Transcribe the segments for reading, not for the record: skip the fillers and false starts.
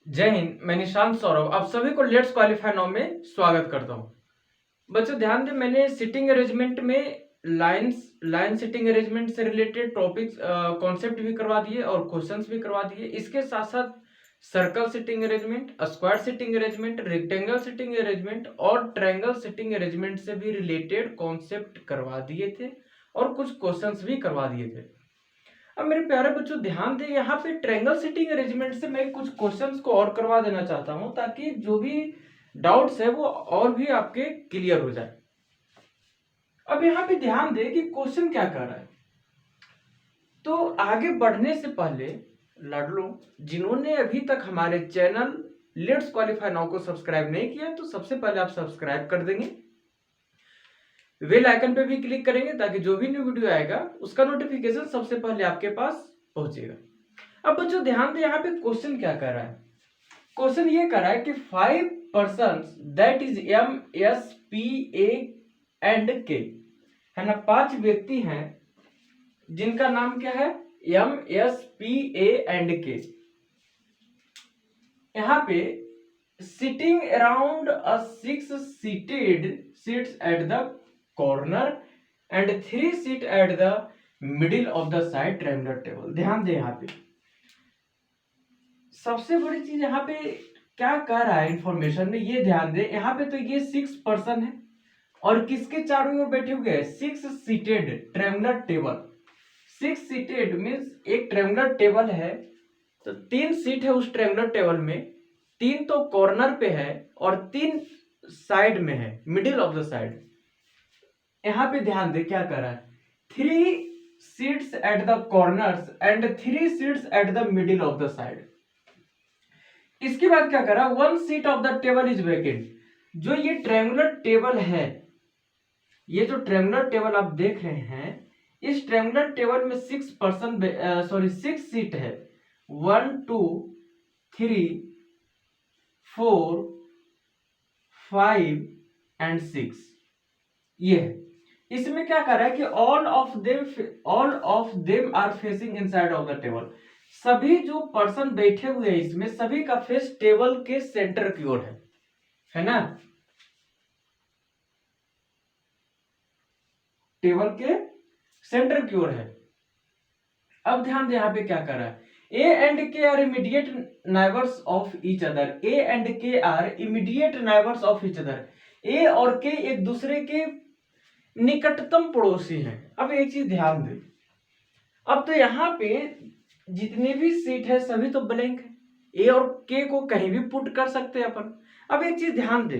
जय हिंद। मैं निशांत सौरभ आप सभी को लेट्स क्वालिफाई नाउ में स्वागत करता हूं। बच्चों ध्यान दें, मैंने सिटिंग अरेंजमेंट में लाइन सिटिंग अरेंजमेंट से रिलेटेड टॉपिक्स कॉन्सेप्ट भी करवा दिए और क्वेश्चंस भी करवा दिए। इसके साथ साथ circle sitting arrangement, square sitting arrangement, rectangle sitting arrangement और ट्रायंगल सिटिंग अरेंजमेंट से भी रिलेटेड कॉन्सेप्ट करवा दिए थे और कुछ क्वेश्चंस भी करवा दिए थे। अब मेरे प्यारे बच्चों ध्यान दें, यहाँ पे ट्रायंगल सिटिंग अरेंजमेंट से मैं कुछ क्वेश्चंस को और करवा देना चाहता हूं ताकि जो भी डाउट्स है वो और भी आपके क्लियर हो जाए। अब यहाँ पे ध्यान दें कि क्वेश्चन क्या कर रहा है। तो आगे बढ़ने से पहले लाडलो, जिन्होंने अभी तक हमारे चैनल लेट्स क्वालिफाई नाउ को सब्सक्राइब नहीं किया तो सबसे पहले आप सब्सक्राइब कर देंगे, बेल आइकन पे भी क्लिक करेंगे ताकि जो भी न्यू वीडियो आएगा उसका नोटिफिकेशन सबसे पहले आपके पास पहुंचेगा। अब बच्चों ध्यान दें, यहाँ पे क्वेश्चन क्या कर रहा है। क्वेश्चन ये कर रहा है कि 5 persons that is M S P A and K, है ना, 5 व्यक्ति हैं जिनका नाम क्या है, M S P A and K. यहाँ पे sitting around a 6 seated seats at the corner and 3 seat at the middle of the side triangular table. ध्यान दें, यहाँ पे सबसे बड़ी चीज यहाँ पे क्या कह रहा है इंफॉर्मेशन में, ये ध्यान दें। यहाँ पे तो ये 6 पर्सन है और किसके चारों ओर बैठे हुए हैं, 6 seated triangular table. 6 seated means एक ट्रायंगुलर टेबल है तो 3 सीट है उस ट्रायंगुलर टेबल में, 3 तो कॉर्नर पे है और 3 साइड में है, मिडिल ऑफ द साइड। यहाँ पे ध्यान दे क्या कर रहा है, 3 seats at the corners and 3 seats at the middle of the side. इसके बाद क्या कर रहा है, 1 seat of the table is vacant. जो ये ट्रायंगुलर टेबल है, ये जो ट्रायंगुलर टेबल आप देख रहे हैं, इस ट्रायंगुलर टेबल में 6 सीट है, 1 2 3 4 5 एंड 6। ये है। इसमें क्या कर रहा है कि all of them are facing inside of the table. सभी जो पर्सन बैठे हुए हैं इसमें सभी का फेस टेबल के सेंटर की ओर है ना, टेबल के सेंटर की ओर है। अब ध्यान दे यहाँ पे क्या कर रहा है, A and K are immediate neighbours of each other. A and K are immediate neighbours of each other. A और के एक दूसरे के निकटतम पड़ोसी हैं। अब एक चीज ध्यान दे, अब तो यहाँ पे जितने भी सीट है सभी तो ब्लैंक है, ए और के को कहीं भी पुट कर सकते हैं अपन। अब एक चीज ध्यान दे,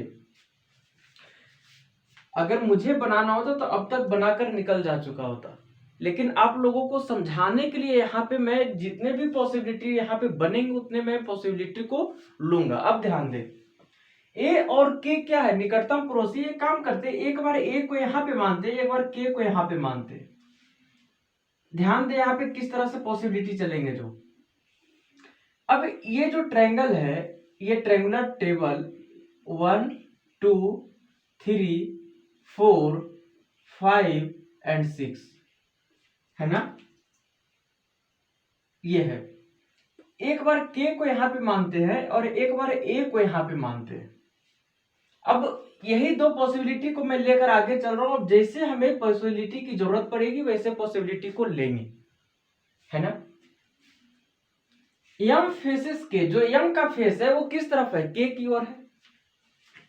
अगर मुझे बनाना होता तो अब तक बनाकर निकल जा चुका होता, लेकिन आप लोगों को समझाने के लिए यहाँ पे मैं जितने भी पॉसिबिलिटी यहाँ पे बनेंगे उतने मैं पॉसिबिलिटी को लूंगा। अब ध्यान दे, ए और के क्या है, निकटतम पड़ोसी। ये काम करते, एक बार ए को यहाँ पे मानते, एक बार के को यहाँ पे मानते। ध्यान दे यहाँ पे किस तरह से पॉसिबिलिटी चलेंगे जो। अब ये जो ट्रायंगल है, ये ट्रायंगुलर टेबल 1 2 3 4 5 एंड 6 है ना, ये है। एक बार के को यहां पे मानते हैं और एक बार ए को यहां पे मानते हैं। अब यही दो पॉसिबिलिटी को मैं लेकर आगे चल रहा हूं। अब जैसे हमें पॉसिबिलिटी की जरूरत पड़ेगी वैसे पॉसिबिलिटी को लेंगे, है ना। यम फेसेस के, जो यम का फेस है वो किस तरफ है, के की ओर है।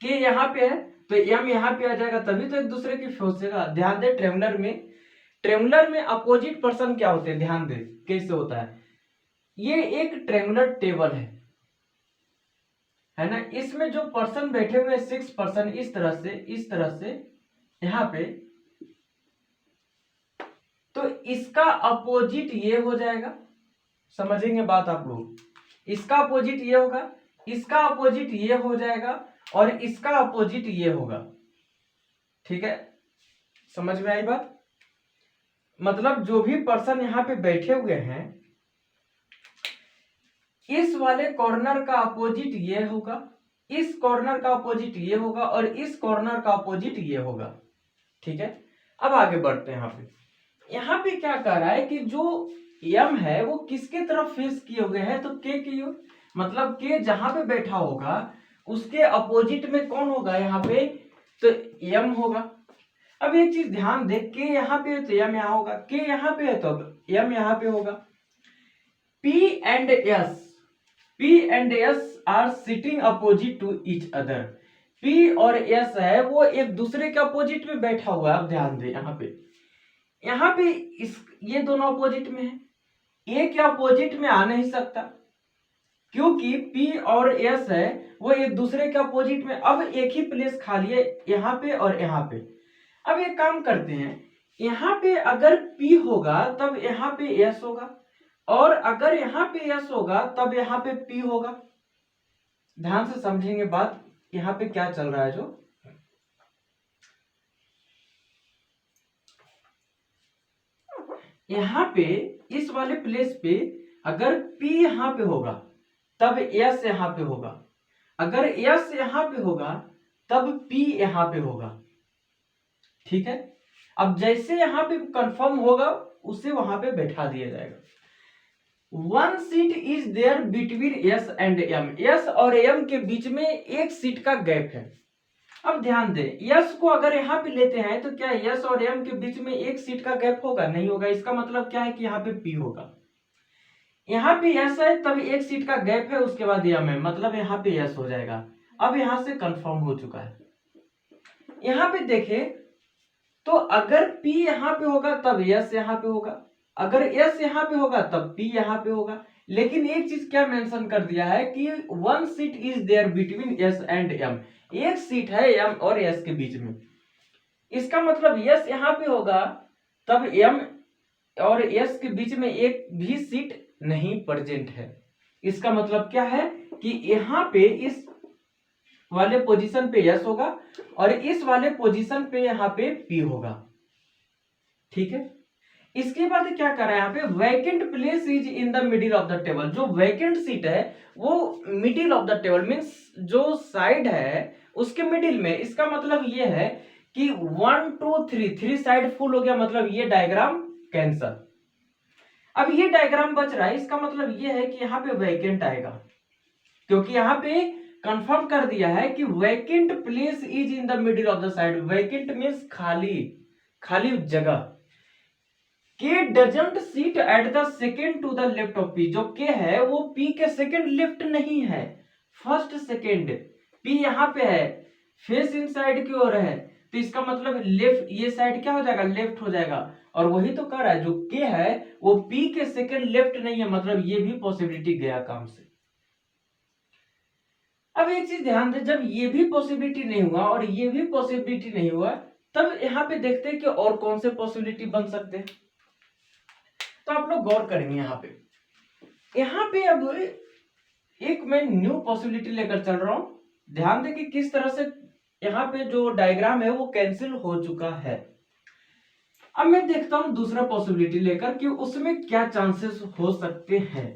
के यहाँ पे है तो यम यहाँ पे आ जाएगा, तभी तो एक दूसरे की फेस है। ध्यान दे, ट्रेंगुलर में अपोजिट पर्सन क्या होते हैं, ध्यान दे कैसे होता है। ये एक ट्रायंगुलर टेबल है ना। इसमें जो पर्सन बैठे हुए 6 पर्सन इस तरह से यहां पे, तो इसका अपोजिट ये हो जाएगा। समझेंगे बात आप लोग, इसका अपोजिट ये होगा, इसका अपोजिट ये हो जाएगा और इसका अपोजिट ये होगा। ठीक है, समझ में आई बात। मतलब जो भी पर्सन यहां पे बैठे हुए हैं, इस वाले कॉर्नर का अपोजिट ये होगा, इस कॉर्नर का अपोजिट ये होगा और इस कॉर्नर का अपोजिट ये होगा। ठीक है, अब आगे बढ़ते हैं। यहाँ पे क्या कह रहा है कि जो यम है वो किसके तरफ फेस किए हुए हैं, तो के की ओर। मतलब के जहां पे बैठा होगा उसके अपोजिट में कौन होगा यहाँ पे, तो यम होगा। अब एक चीज ध्यान दे, के यहाँ पे है तो यम यहाँ होगा, के यहाँ पे है तो यम यहाँ पे होगा। P and S, P and S are sitting opposite to each other. P और एस है वो एक दूसरे के अपोजिट में बैठा हुआ है। अब ध्यान दे यहाँ पे इस ये दोनों अपोजिट में है, ए के अपोजिट में आ नहीं सकता क्योंकि P और S है वो एक दूसरे के अपोजिट में। अब एक ही प्लेस खाली है यहाँ पे और यहाँ पे। अब एक काम करते हैं, यहाँ पे अगर P होगा तब यहाँ पे S होगा, और अगर यहाँ पे S होगा तब यहाँ पे P होगा। ध्यान से समझेंगे बात, यहाँ पे क्या चल रहा है। जो यहाँ पे इस वाले प्लेस पे अगर P यहाँ पे होगा तब S यहाँ पे होगा, अगर S यहाँ पे होगा तब P यहाँ पे होगा। ठीक है, अब जैसे यहाँ पे कंफर्म होगा उसे वहां पे बैठा दिया जाएगा। One seat is there between S and M, S और M के बीच में एक सीट का गैप है। अब ध्यान दे, S को अगर यहाँ पे लेते हैं तो क्या S और M के बीच में एक सीट का गैप होगा? नहीं होगा। इसका मतलब क्या है कि यहाँ पे P होगा। यहाँ पे S है तब एक सीट का गैप है, उसके बाद M है, मतलब यहाँ पे S हो जाएगा। अब यहां से कंफर्म हो चुका है। यहाँ पे देखे तो अगर P यहाँ पे होगा तब S यहाँ पे होगा, अगर S यहाँ पे होगा तब P यहाँ पे होगा। लेकिन एक चीज क्या मेंशन कर दिया है कि one seat is there between S and M, एक सीट है M और S के बीच में। इसका मतलब S यहाँ पे होगा तब M और S के बीच में एक भी सीट नहीं प्रेजेंट है। इसका मतलब क्या है कि यहाँ पे इस वाले पोजीशन पे S होगा और इस वाले पोजीशन पे यहाँ पे P होगा। ठीक है, इसके बाद क्या कर रहा है, यहाँ पे vacant place is in the middle of the table. जो वैकेंट सीट है वो middle of the table means जो साइड है उसके मिडिल में। इसका मतलब ये है कि 1 2 3 3 साइड फुल हो गया, मतलब ये डायग्राम कैंसल। अब ये डायग्राम बच रहा है, इसका मतलब ये है कि यहाँ पे वैकेंट आएगा, क्योंकि यहाँ पे कंफर्म कर दिया है कि vacant place is in the middle of the side. Vacant means खाली, खाली जगह। K doesn't seat at the second to the left of P. जो के है वो पी के सेकेंड लेफ्ट नहीं है, फर्स्ट सेकेंड। पी यहाँ पे है, फेस इन साइड की ओर है, तो इसका मतलब लेफ्ट, ये साइड क्या हो जाएगा, लेफ्ट हो जाएगा। और वही तो कर रहा है, जो के है वो पी के सेकेंड लेफ्ट नहीं है, मतलब ये भी पॉसिबिलिटी गया काम से। अब एक चीज ध्यान दे, जब ये भी पॉसिबिलिटी नहीं हुआ और ये भी पॉसिबिलिटी नहीं हुआ, तब यहाँ पे देखते हैं कि और कौन से पॉसिबिलिटी बन सकते हैं। तो आप लोग गौर करेंगे यहाँ पे अब एक मैं न्यू पॉसिबिलिटी लेकर चल रहा हूं। ध्यान दे कि किस तरह से यहाँ पे जो डायग्राम है वो कैंसिल हो चुका है। अब मैं देखता हूं दूसरा पॉसिबिलिटी लेकर कि उसमें क्या चांसेस हो सकते हैं।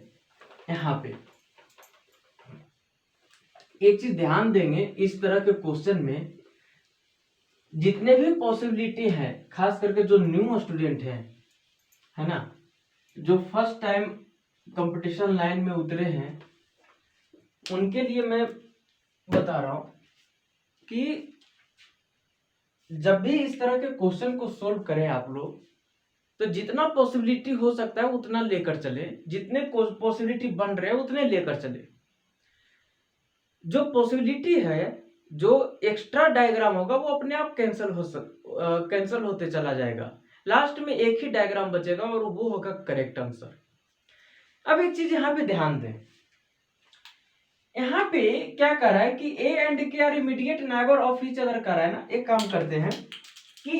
यहाँ पे एक चीज ध्यान देंगे, इस तरह के क्वेश्चन में जितने भी पॉसिबिलिटी है, खास करके जो न्यू स्टूडेंट है ना, जो फर्स्ट टाइम कंपटीशन लाइन में उतरे हैं, उनके लिए मैं बता रहा हूं कि जब भी इस तरह के क्वेश्चन को सोल्व करें आप लोग, तो जितना पॉसिबिलिटी हो सकता है उतना लेकर चले, जितने पॉसिबिलिटी बन रहे हैं उतने लेकर चले। जो पॉसिबिलिटी है, जो एक्स्ट्रा डायग्राम होगा वो अपने आप कैंसिल होते चला जाएगा। लास्ट में एक ही डायग्राम बचेगा और वो होगा करेक्ट आंसर। अब एक चीज यहाँ पे ध्यान दें, यहाँ पे क्या कर रहा है कि A and K are immediate neighbor of each other कर रहा है ना। एक काम करते हैं कि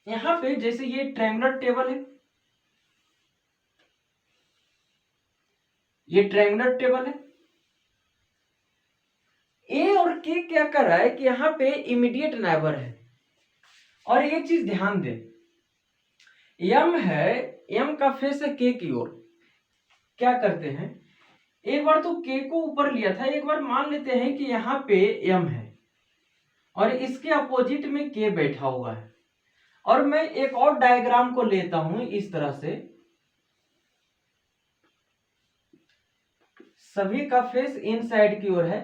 यहाँ पे जैसे ये ट्रायंगुलर टेबल है, ये ट्रायंगुलर टेबल है, ए और के क्या कर रहा है कि यहाँ पे इमीडिएट नेबर है। और एक चीज ध्यान दे, एम है, एम का फेस है के की ओर। क्या करते हैं, एक बार तो के को ऊपर लिया था, एक बार मान लेते हैं कि यहाँ पे एम है और इसके अपोजिट में के बैठा हुआ है, और मैं एक और डायग्राम को लेता हूं इस तरह से। सभी का फेस इनसाइड की ओर है,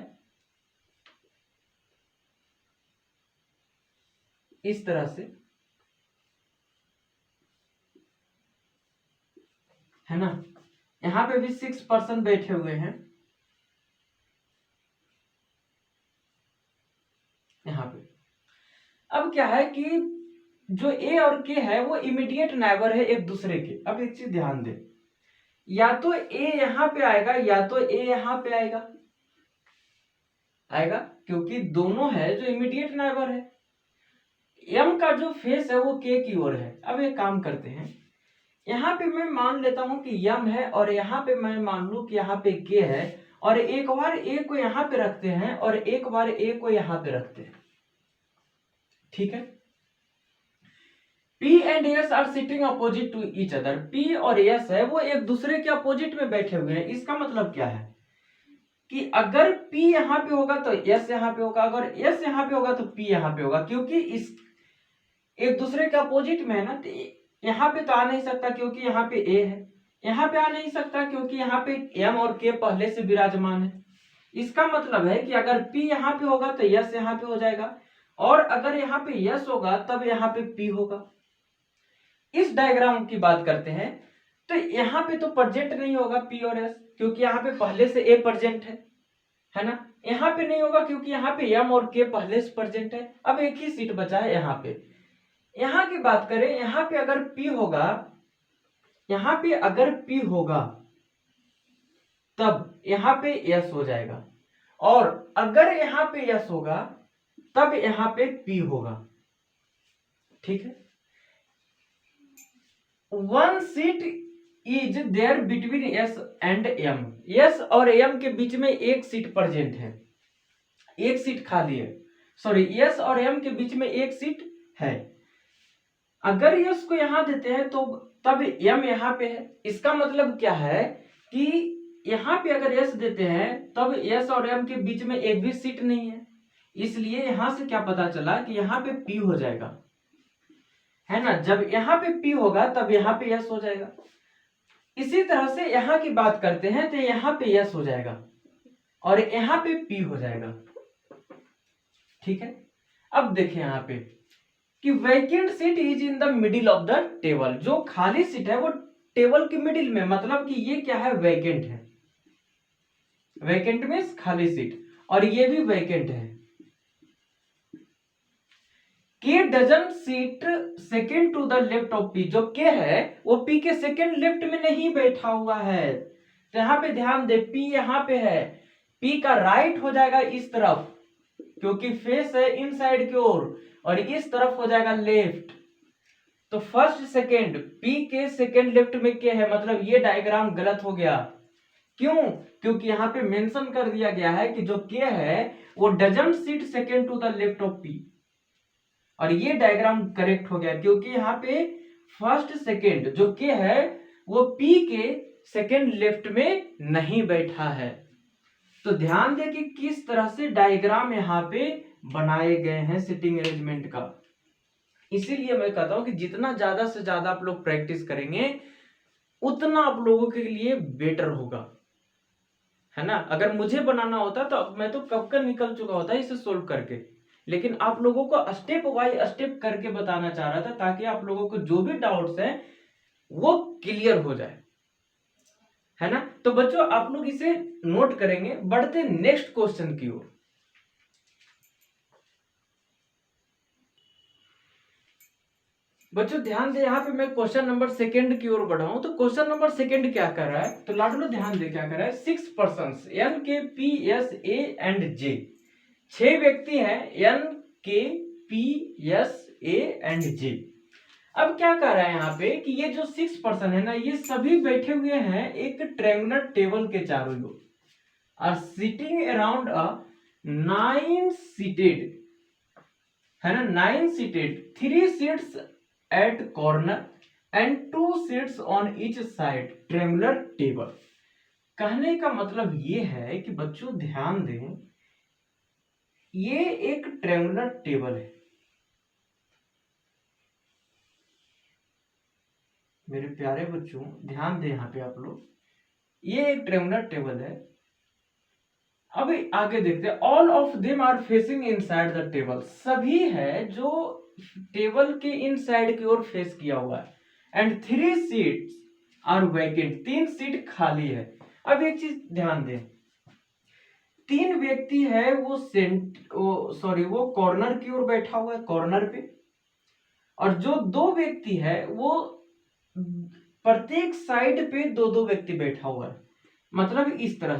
इस तरह से, है ना। यहां पे भी 6 पर्सन बैठे हुए हैं, यहां पे। अब क्या है कि जो ए और के है वो इमीडिएट नाइबर है एक दूसरे के। अब एक चीज ध्यान दे, या तो ए यहां पे आएगा या तो ए यहां पे आएगा, आएगा क्योंकि दोनों है जो इमीडिएट नाइबर है। एम का जो फेस है वो के की ओर है। अब एक काम करते हैं, यहाँ पे मैं मान लेता हूं कि यम है और यहाँ पे मैं मान लू कि यहाँ पे के है, और एक बार ए को यहाँ पे रखते हैं और एक बार ए को यहाँ पे रखते हैं, ठीक है। P and S are sitting opposite to each other. P और S है वो एक दूसरे के अपोजिट में बैठे हुए हैं। इसका मतलब क्या है कि अगर P यहाँ पे होगा तो S यहाँ पे होगा, अगर S यहाँ पे होगा तो P यहाँ पे होगा, क्योंकि इस एक दूसरे के अपोजिट में है ना। तो यहाँ पे तो आ नहीं सकता क्योंकि यहाँ पे A है, यहाँ पे आ नहीं सकता क्योंकि यहाँ पे M और K पहले से विराजमान है। इसका मतलब है कि अगर P यहाँ पे होगा तो S यहाँ पे हो जाएगा, और अगर यहाँ पे S होगा तब यहाँ पे P होगा। इस डायग्राम की बात करते हैं तो यहाँ पे तो प्रेजेंट नहीं होगा P और S, क्योंकि यहाँ पे पहले से A प्रेजेंट है ना। यहाँ पे नहीं होगा क्योंकि यहाँ पे M और K पहले से प्रेजेंट है। अब एक ही सीट बचा है यहाँ पे। यहाँ की बात करें, यहाँ पे अगर P होगा, यहाँ पे अगर P होगा तब यहाँ पे S हो जाएगा, और अगर यहाँ पे S होगा तब यहाँ पे P होगा, ठीक है। One seat is there between S and M। S और M के बीच में एक सीट प्रेजेंट है, एक सीट खाली है। सॉरी, S और M के बीच में एक सीट है। अगर S को यहां देते हैं तो तब M यहाँ पे है। इसका मतलब क्या है कि यहाँ पे अगर S देते हैं तब S और M के बीच में एक भी सीट नहीं है। इसलिए यहां से क्या पता चला कि यहाँ पे P हो जाएगा, है ना। जब यहाँ पे P होगा तब यहाँ पे S हो जाएगा। इसी तरह से यहाँ की बात करते हैं तो यहाँ पे S हो जाएगा और यहाँ पे P हो जाएगा, ठीक है। अब देखें यहाँ पे कि vacant seat is in the middle of the table. जो खाली सीट है वो टेबल के मिडिल में, मतलब कि ये क्या है, वैकेंट है। वैकेंट मींस खाली सीट, और ये भी वैकेंट है। K doesn't seat second to the left of P. जो के है वो पी के सेकेंड लेफ्ट में नहीं बैठा हुआ है। तो यहाँ पे ध्यान दे, पी यहाँ पे है, पी का राइट हो जाएगा इस तरफ क्योंकि फेस है इनसाइड की ओर, और इस तरफ हो जाएगा लेफ्ट। तो फर्स्ट सेकेंड, पी के सेकेंड लेफ्ट में के है, मतलब ये डायग्राम गलत हो गया। क्यों? क्योंकि यहाँ पे मेंशन कर दिया गया है कि जो के है वो doesn't seat second to the left of P, और ये डायग्राम करेक्ट हो गया क्योंकि यहाँ पे फर्स्ट सेकेंड जो के है वो पी के सेकेंड लेफ्ट में नहीं बैठा है। तो ध्यान दे कि किस तरह से डायग्राम यहाँ पे बनाए गए हैं सिटिंग अरेंजमेंट का। इसीलिए मैं कहता हूं कि जितना ज्यादा से ज्यादा आप लोग प्रैक्टिस करेंगे उतना आप लोगों के लिए बेटर होगा, है ना। अगर मुझे बनाना होता तो मैं तो कब का निकल चुका होता इसे सोल्व करके, लेकिन आप लोगों को स्टेप बाय स्टेप करके बताना चाह रहा था ताकि आप लोगों को जो भी डाउट्स हैं वो क्लियर हो जाए, है ना। तो बच्चों आप लोग इसे नोट करेंगे। बढ़ते नेक्स्ट क्वेश्चन की ओर। बच्चों ध्यान दे, यहाँ पे मैं क्वेश्चन नंबर सेकंड की ओर बढ़ा हूं। तो क्वेश्चन नंबर सेकंड क्या कर रहा है, तो लाडलो ध्यान दे क्या कर रहा है। 6 पर्संस एन के पी एस ए एंड जे। 6 व्यक्ति हैं एन के पी एस ए एंड जे। अब क्या कर रहा है यहाँ पे कि ये जो 6 पर्सन है ना, ये सभी बैठे हुए हैं एक ट्रायंगुलर टेबल के चारों ओर, are sitting around a 9 seated, है ना, 9 seated, 3 seats at corner and 2 seats on each side triangular table. कहने का मतलब ये है कि बच्चों ध्यान दें, ये एक ट्रायंगुलर टेबल है। मेरे प्यारे बच्चों ध्यान दें यहाँ पे आप लोग, ये एक ट्रायंगुलर टेबल है अब आगे देखते हैं, all of them are facing inside the table, सभी है जो टेबल के इनसाइड की ओर फेस किया हुआ है, and 3 seats are vacant, 3 seat खाली है। अब एक चीज ध्यान दें, 3 व्यक्ति है वो कॉर्नर की ओर बैठा हुआ है, कॉर्नर पे, और जो 2 व्यक्ति है वो प्रत्येक साइड पे 2-2 व्यक्ति बैठा हुआ है, मतलब इस तरह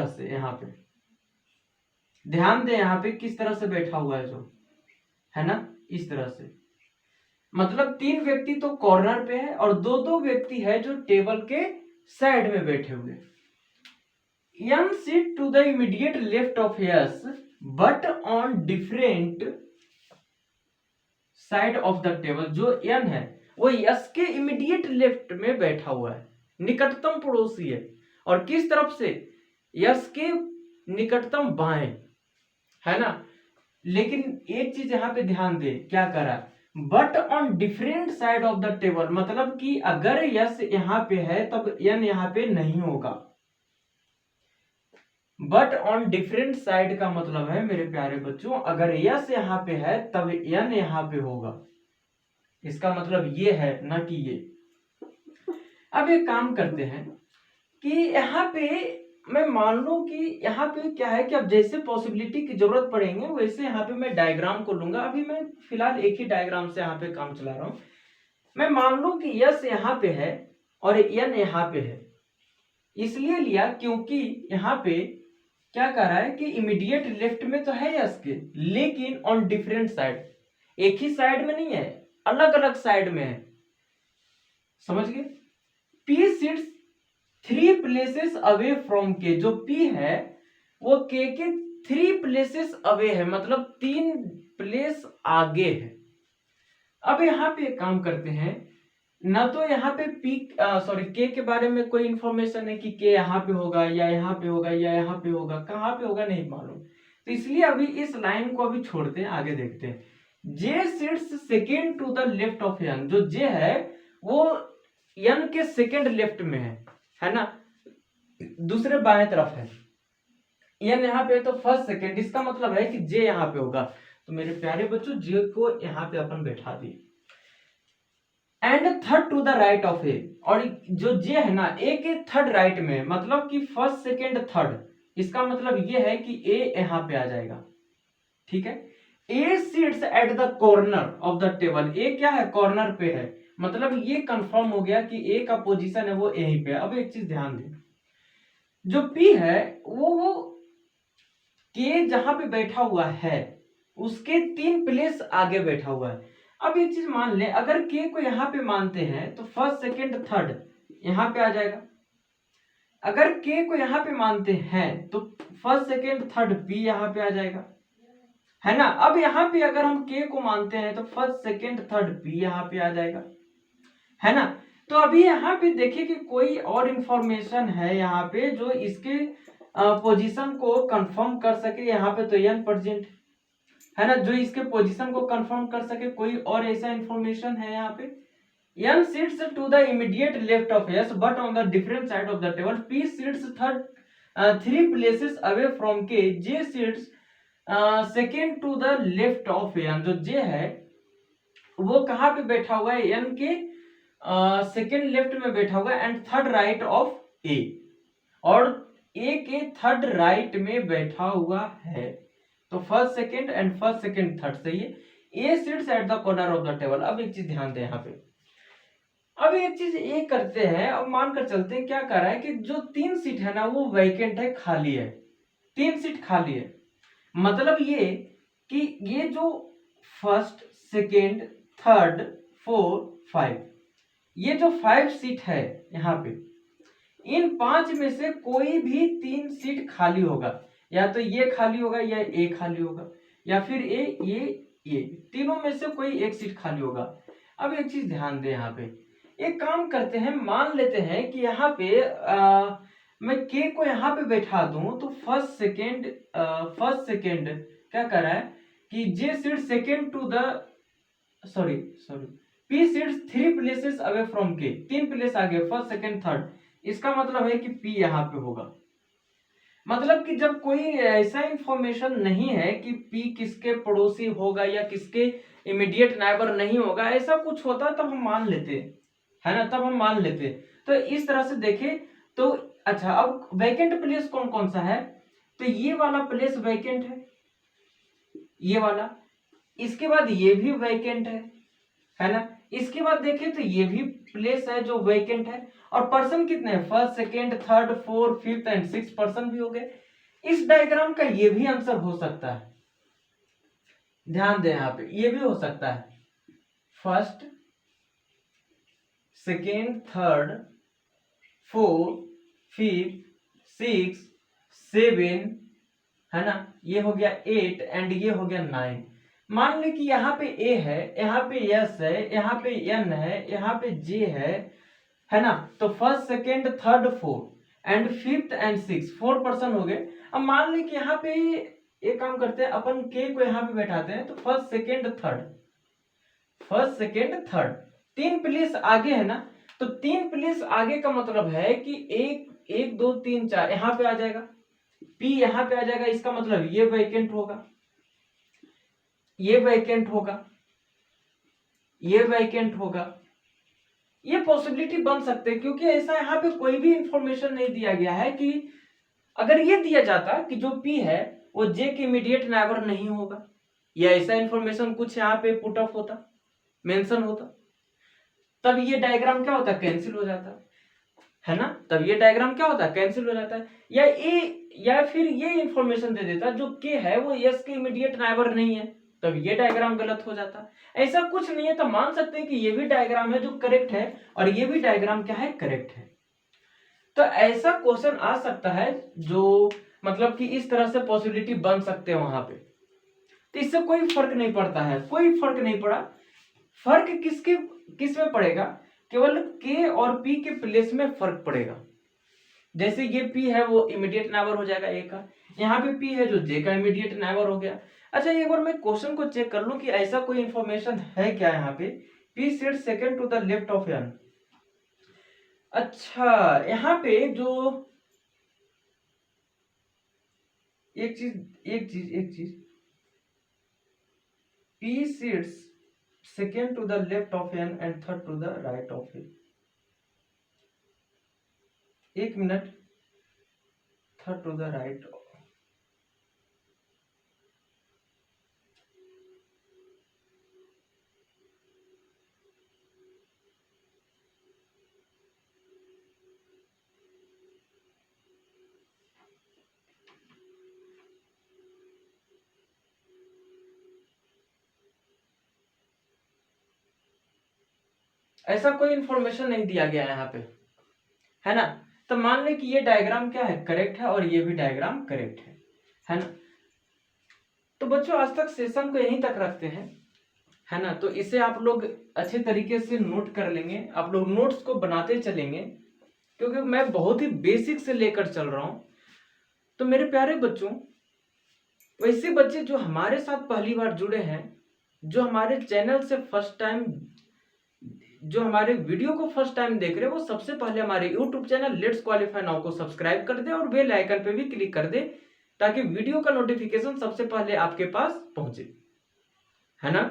से यहाँ पे ध्यान दें, यहाँ पे किस तरह से बैठा हुआ है, जो है ना इस तरह से, मतलब 3 व्यक्ति तो कॉर्नर पे है और 2-2 व्यक्ति है जो टेबल के साइड में बैठे हुए। N sit to the immediate left of S but on different side of the table, जो N है वो S के इमीडिएट लेफ्ट में बैठा हुआ है, निकटतम पड़ोसी है, और किस तरफ से, S के निकटतम बाएं, है ना। लेकिन एक चीज यहाँ पे ध्यान दे, क्या करा, but on different side of the table, मतलब कि अगर यस यहाँ पे है तब एन यहाँ पे नहीं होगा। बट ऑन डिफरेंट साइड का मतलब है मेरे प्यारे बच्चों, अगर यस यहाँ पे है तब एन यहाँ पे होगा, इसका मतलब ये है, ना कि ये। अब एक काम करते हैं कि यहाँ पे मैं मान लूं कि यहाँ पे क्या है कि अब जैसे पॉसिबिलिटी की जरूरत पड़ेंगे वैसे यहाँ पे मैं डायग्राम को लूंगा। अभी मैं फिलहाल एक ही डायग्राम से यहाँ पे काम चला रहा हूं। मैं मान लूं कि यस यहाँ पे है और एन यहाँ पे है, इसलिए लिया क्योंकि यहाँ पे क्या कर रहा है कि इमीडिएट लेफ्ट में तो है यस के, लेकिन ऑन डिफरेंट साइड, एक ही साइड में नहीं है, अलग अलग साइड में है, समझ गए। P sits 3 places away from के, जो पी है वो के 3 प्लेसेस अवे है, मतलब 3 प्लेस आगे है। अब यहाँ पे एक काम करते हैं, ना तो यहाँ पे के के बारे में कोई इंफॉर्मेशन है कि के यहाँ पे होगा या यहाँ पे होगा या यहाँ पे होगा, कहाँ पे होगा नहीं मालूम, तो इसलिए अभी इस लाइन को अभी छोड़ते हैं, आगे देखते हैं। J sits second to the left of N, जो जे है वो एन के सेकेंड लेफ्ट में है ना, दूसरे बाएं तरफ है, एन यहाँ पे तो फर्स्ट सेकेंड, इसका मतलब है कि जे यहाँ पे होगा। तो मेरे प्यारे बच्चों जे को यहाँ पे अपन बैठा दिए, and third to the right of A, और जो जे है ना ए के थर्ड राइट में, मतलब कि फर्स्ट सेकेंड थर्ड, इसका मतलब ये है कि ए यहाँ पे आ जाएगा, ठीक है। A sits at the corner of the table, A क्या है, कॉर्नर पे है, मतलब ये कंफर्म हो गया कि ए का पोजीशन है वो यहीं पे। अब एक चीज ध्यान दें, जो पी है वो के जहां पे बैठा हुआ है उसके 3 प्लेस आगे बैठा हुआ है। अब एक चीज मान ले, अगर के को यहाँ पे मानते हैं तो फर्स्ट सेकेंड थर्ड यहाँ पे आ जाएगा, अगर के को यहाँ पे मानते हैं तो फर्स्ट सेकेंड थर्ड पी यहाँ पे आ जाएगा, है ना। अब यहाँ पे अगर हम के को मानते हैं तो फर्स्ट सेकेंड थर्ड पी यहाँ पे आ जाएगा, है ना। तो अभी यहाँ पे देखिए कि कोई और इंफॉर्मेशन है यहाँ पे जो इसके पोजीशन को कंफर्म कर सके, यहाँ पे तो एन प्रेजेंट है ना, जो इसके पोजीशन को कंफर्म कर सके, कोई और ऐसा इंफॉर्मेशन है यहाँ पे। N sits to the immediate left of S but on the different side of the table, P sits third 3 places away from K, J sits second to the left of N, जो J है वो कहाँ पे बैठा हुआ है, N के second left में बैठा हुआ है, and third right of A, और ए के थर्ड राइट में बैठा हुआ है, तो first second and first second third, सही है। A sits at the corner of the table. अब एक चीज ध्यान दें यहाँ पे, अब एक चीज ये करते हैं, अब मानकर चलते हैं क्या कर रहा है कि जो 3 सीट है ना वो वैकेंट है, खाली है, 3 सीट खाली है, मतलब ये कि ये जो फर्स्ट सेकेंड थर्ड 4 5, ये जो 5 सीट है यहाँ पे, इन 5 में से कोई भी 3 सीट खाली होगा, या तो ये खाली होगा या ए खाली होगा, या फिर ये तीनों में से कोई एक सीट खाली होगा। अब एक चीज ध्यान दें यहाँ पे, एक काम करते हैं, मान लेते हैं कि यहाँ पे मैं के को यहाँ पे बैठा दूं तो फर्स्ट सेकेंड क्या कर रहा है कि J seat second to the sorry P sits 3 places away from K, 3 place आगे, फर्स्ट सेकेंड थर्ड, इसका मतलब है कि P यहाँ पे होगा। मतलब कि जब कोई ऐसा इंफॉर्मेशन नहीं है कि P किसके पड़ोसी होगा या किसके इमीडिएट नाइबर नहीं होगा, ऐसा कुछ होता तब हम मान लेते, है ना, तब हम मान लेते। तो इस तरह से देखें तो अच्छा, अब वैकेंट प्लेस कौन कौन सा है, तो ये वाला प्लेस वैकेंट है, ये वाला, इसके बाद ये भी वैकेंट है ना, इसके बाद देखें तो ये भी प्लेस है जो वैकेंट है। और पर्सन कितने हैं, first second third fourth fifth and six person भी हो गए। इस डायग्राम का ये भी आंसर हो सकता है, ध्यान दें यहां पे, ये भी हो सकता है first second third fourth fifth six seven, है ना, ये हो गया 8 एंड ये हो गया 9। मान ले कि यहाँ पे ए है, यहाँ पे एस है, यहाँ पे एन है, यहाँ पे जे है ना, तो first second third fourth and fifth and six, 4 person हो गए। अब मान ले कि यहाँ पे एक काम करते हैं, अपन के को यहाँ पे बैठाते हैं, तो फर्स्ट सेकेंड थर्ड 3 प्लेस आगे है ना, तो 3 प्लेस आगे का मतलब है कि 1 2 3 4 यहाँ पे आ जाएगा, P यहाँ पे आ जाएगा, इसका मतलब ये वैकेंट होगा, ये वैकेंट होगा, ये वैकेंट होगा। ये पॉसिबिलिटी बन सकते हैं, क्योंकि ऐसा यहाँ पे कोई भी इंफॉर्मेशन नहीं दिया गया है कि अगर ये दिया जाता कि जो P है वो J के इमीडिएट नाइबर नहीं होगा, या ऐसा इंफॉर्मेशन कुछ यहाँ पे पुट अप होता, मेंशन होता, तब ये डायग्राम क्या होता, कैंसिल हो जाता, है ना, तब ये डायग्राम क्या होता है, कैंसिल हो जाता है। या फिर ये इंफॉर्मेशन दे देता जो के है वो एस के इमीडिएट नाइबर नहीं है, तब ये डायग्राम गलत हो जाता। ऐसा कुछ नहीं है, तो मान सकते हैं कि ये भी डायग्राम है जो करेक्ट है और ये भी डायग्राम क्या है, करेक्ट है। तो ऐसा क्वेश्चन आ सकता है जो मतलब कि इस तरह से पॉसिबिलिटी बन सकते हैं वहां पे। तो इससे कोई फर्क नहीं पड़ता है, कोई फर्क नहीं पड़ा। फर्क किस में पड़ेगा, केवल के और पी के प्लेस में फर्क पड़ेगा। जैसे ये पी है वो इमीडिएट नाइबर हो जाएगा ए का, यहाँ पे पी है जो जे का इमीडिएट नाइबर हो गया। अच्छा, एक बार मैं क्वेश्चन को चेक कर लूं कि ऐसा कोई इंफॉर्मेशन है क्या यहाँ पे, P sits second to the left of N. अच्छा, यहाँ पे जो एक चीज P sits second to the left of N and third to the right of N. एक minute, third to the right, ऐसा कोई इंफॉर्मेशन नहीं दिया गया है यहाँ पे, है ना। तो मान ले कि ये डायग्राम क्या है, करेक्ट है, और ये भी डायग्राम करेक्ट है ना। तो बच्चों आज तक सेशन को यहीं तक रखते हैं, है ना। तो इसे आप लोग अच्छे तरीके से नोट कर लेंगे, आप लोग नोट्स को बनाते चलेंगे, क्योंकि मैं बहुत ही बेसिक से लेकर चल रहा हूं। तो मेरे प्यारे बच्चों, वैसे बच्चे जो हमारे साथ पहली बार जुड़े हैं, जो हमारे चैनल से फर्स्ट टाइम, जो हमारे वीडियो को फर्स्ट टाइम देख रहे हैं, वो सबसे पहले हमारे YouTube channel let's qualify now को सब्सक्राइब कर दे और बेल आइकन पे भी क्लिक कर दे, ताकि वीडियो का नोटिफिकेशन सबसे पहले आपके पास पहुंचे, है ना।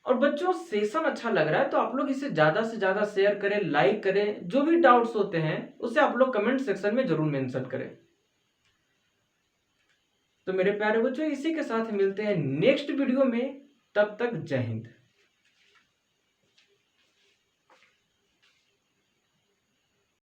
और बच्चों, सेशन अच्छा लग रहा है तो आप लोग इसे ज्यादा से ज्यादा शेयर करें, लाइक करें, जो भी डाउट्स होते हैं उसे आप लोग कमेंट सेक्शन में जरूर मेंशन करें। तो मेरे प्यारे बच्चों, इसी के साथ मिलते हैं नेक्स्ट वीडियो में, तब तक जय हिंद।